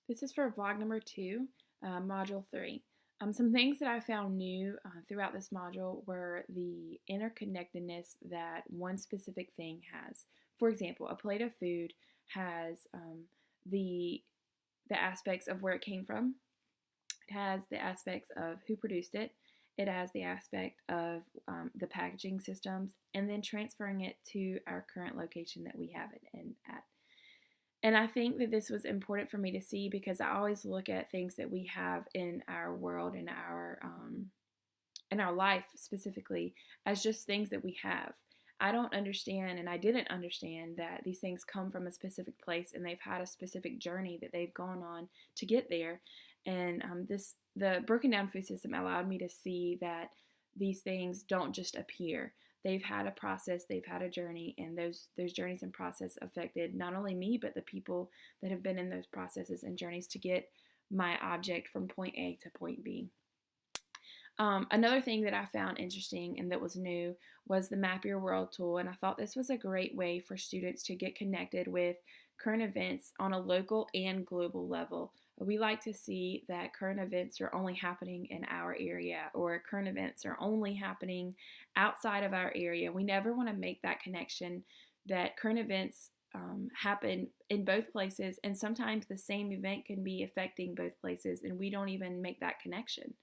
This is for vlog number 2, module 3. Some things that I found new throughout this module were the interconnectedness that one specific thing has. For example, a plate of food has the aspects of where it came from. It has the aspects of who produced it. It has the aspect of the packaging systems, and then transferring it to our current location that we have it in at. And I think that this was important for me to see because I always look at things that we have in our world, in our life specifically, as just things that we have. I don't understand, and I didn't understand that these things come from a specific place and they've had a specific journey that they've gone on to get there. And the broken down food system allowed me to see that these things don't just appear. They've had a process, they've had a journey, and those journeys and process affected not only me but the people that have been in those processes and journeys to get my object from point A to point B. Another thing that I found interesting and that was new was the Map Your World tool, and I thought this was a great way for students to get connected with current events on a local and global level. We like to see that current events are only happening in our area, or current events are only happening outside of our area. We never want to make that connection that current events happen in both places, and sometimes the same event can be affecting both places, and we don't even make that connection.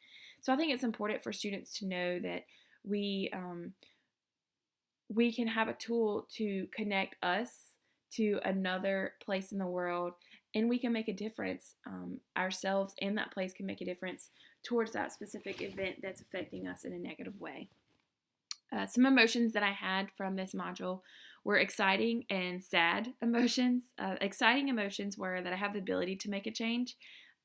So I think it's important for students to know that we we can have a tool to connect us to another place in the world, and we can make a difference ourselves, and that place can make a difference towards that specific event that's affecting us in a negative way. Some emotions that I had from this module were exciting and sad emotions. Exciting emotions were that I have the ability to make a change,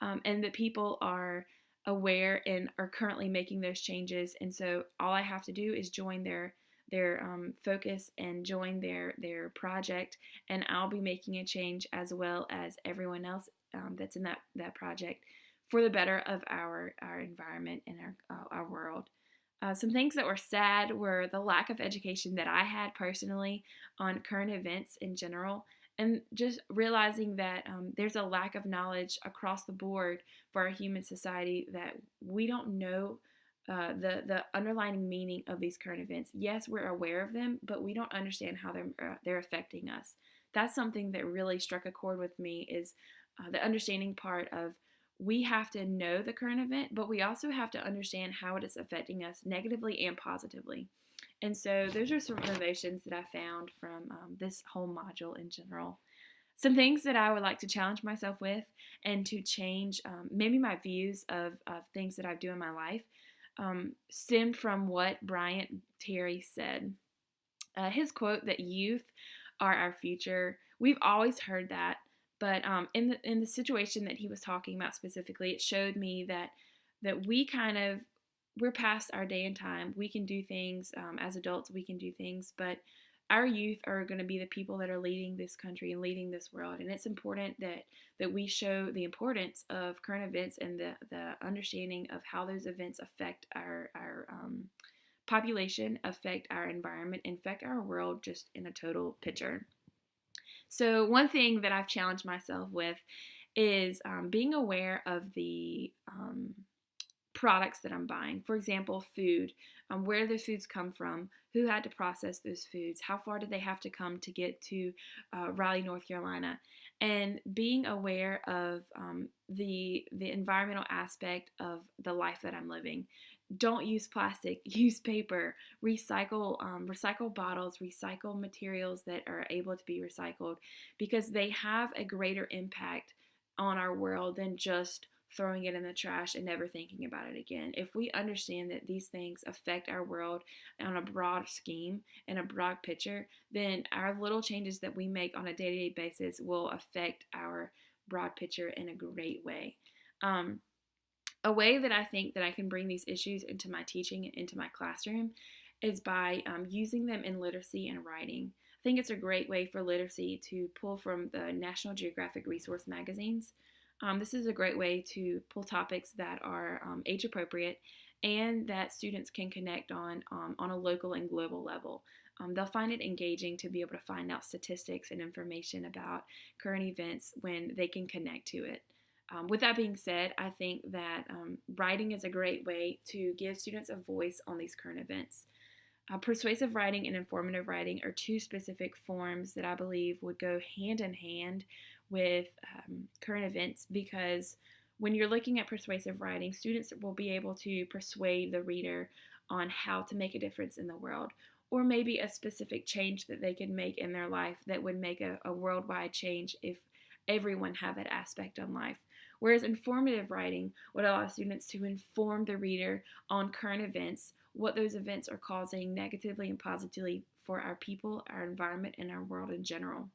and that people are aware and are currently making those changes. And so all I have to do is join their focus and join their project, and I'll be making a change as well as everyone else that's in that project for the better of our environment and our world. Some things that were sad were the lack of education that I had personally on current events in general, and just realizing that there's a lack of knowledge across the board for our human society, that we don't know the underlying meaning of these current events. Yes, we're aware of them, but we don't understand how they're affecting us. That's something that really struck a chord with me, is the understanding part of we have to know the current event, but we also have to understand how it is affecting us negatively and positively. And so those are some innovations that I found from this whole module in general. Some things that I would like to challenge myself with and to change maybe my views of things that I do in my life stemmed from what Bryant Terry said. His quote that youth are our future, we've always heard that, but in the situation that he was talking about specifically, it showed me that we're past our day and time. We can do things as adults. We can do things, but our youth are going to be the people that are leading this country and leading this world. And it's important that we show the importance of current events and the understanding of how those events affect our population, affect our environment, and affect our world just in a total picture. So one thing that I've challenged myself with is being aware of the products that I'm buying. For example, food, where those foods come from, who had to process those foods, how far did they have to come to get to Raleigh, North Carolina, and being aware of the environmental aspect of the life that I'm living. Don't use plastic, use paper, recycle bottles, recycle materials that are able to be recycled, because they have a greater impact on our world than just throwing it in the trash and never thinking about it again. If we understand that these things affect our world on a broad scheme and a broad picture, then our little changes that we make on a day-to-day basis will affect our broad picture in a great way. A way that I think that I can bring these issues into my teaching and into my classroom is by using them in literacy and writing. I think it's a great way for literacy to pull from the National Geographic resource magazines. This is a great way to pull topics that are age appropriate and that students can connect on a local and global level. They'll find it engaging to be able to find out statistics and information about current events when they can connect to it. With that being said, I think that writing is a great way to give students a voice on these current events. Persuasive writing and informative writing are two specific forms that I believe would go hand in hand with current events, because when you're looking at persuasive writing, students will be able to persuade the reader on how to make a difference in the world, or maybe a specific change that they can make in their life that would make a worldwide change if everyone had that aspect on life. Whereas informative writing would allow students to inform the reader on current events, what those events are causing negatively and positively for our people, our environment, and our world in general.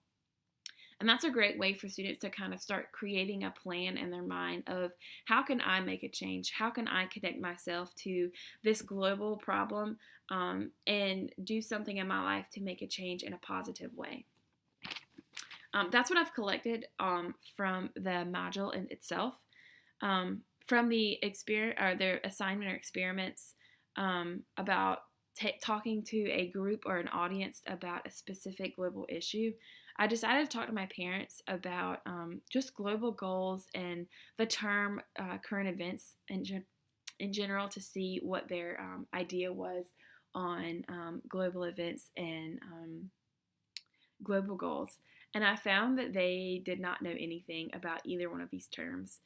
And that's a great way for students to kind of start creating a plan in their mind of, how can I make a change? How can I connect myself to this global problem and do something in my life to make a change in a positive way? That's what I've collected from the module in itself. From the their assignment or experiments about talking to a group or an audience about a specific global issue, I decided to talk to my parents about just global goals and the term current events in general, to see what their idea was on global events and global goals. And I found that they did not know anything about either one of these terms.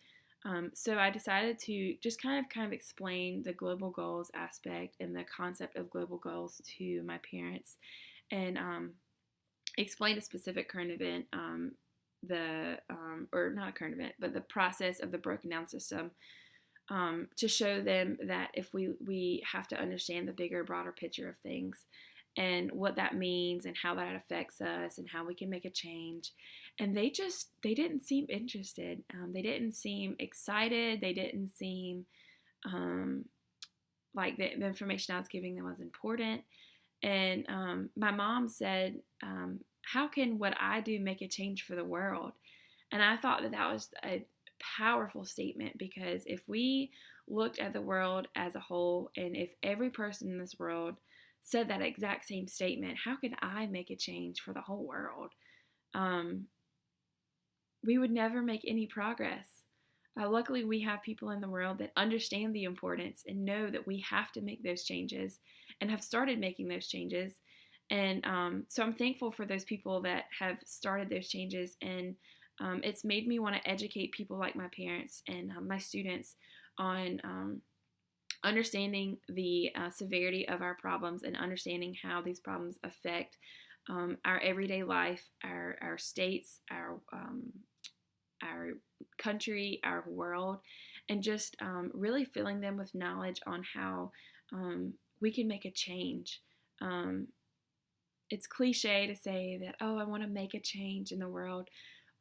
So I decided to just kind of explain the global goals aspect and the concept of global goals to my parents, and explain a specific current event, or not a current event, but the process of the broken down system, to show them that if we have to understand the bigger, broader picture of things, and what that means and how that affects us and how we can make a change. And they didn't seem interested. They didn't seem excited. They didn't seem like the information I was giving them was important. And my mom said, how can what I do make a change for the world? And I thought that was a powerful statement, because if we looked at the world as a whole, and if every person in this world said that exact same statement, how could I make a change for the whole world? We would never make any progress. Luckily, we have people in the world that understand the importance and know that we have to make those changes, and have started making those changes. And so I'm thankful for those people that have started those changes, and it's made me want to educate people like my parents and my students on understanding the severity of our problems, and understanding how these problems affect our everyday life, our states, our country, our world, and just really filling them with knowledge on how we can make a change. It's cliche to say that, oh, I want to make a change in the world.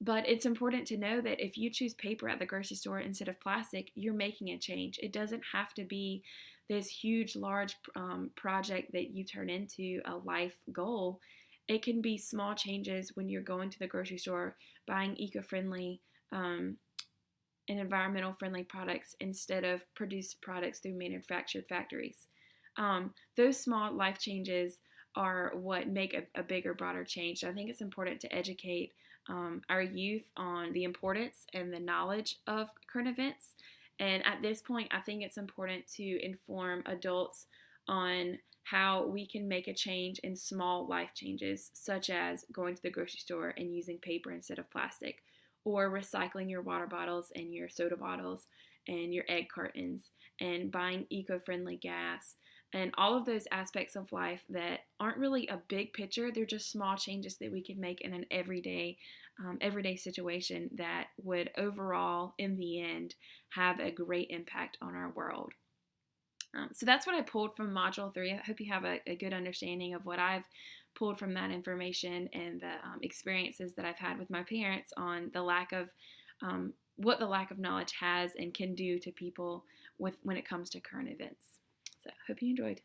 But it's important to know that if you choose paper at the grocery store instead of plastic, you're making a change. It doesn't have to be this huge, large project that you turn into a life goal. It can be small changes when you're going to the grocery store, buying eco-friendly and environmental-friendly products instead of produced products through manufactured factories. Those small life changes are what make a bigger, broader change. I think it's important to educate our youth on the importance and the knowledge of current events. And at this point, I think it's important to inform adults on how we can make a change in small life changes, such as going to the grocery store and using paper instead of plastic, or recycling your water bottles and your soda bottles and your egg cartons, and buying eco-friendly gas, and all of those aspects of life that aren't really a big picture. They're just small changes that we can make in an everyday situation that would overall, in the end, have a great impact on our world. So that's what I pulled from Module 3. I hope you have a good understanding of what I've pulled from that information, and the experiences that I've had with my parents on the lack of what the lack of knowledge has and can do to people when it comes to current events. So, hope you enjoyed.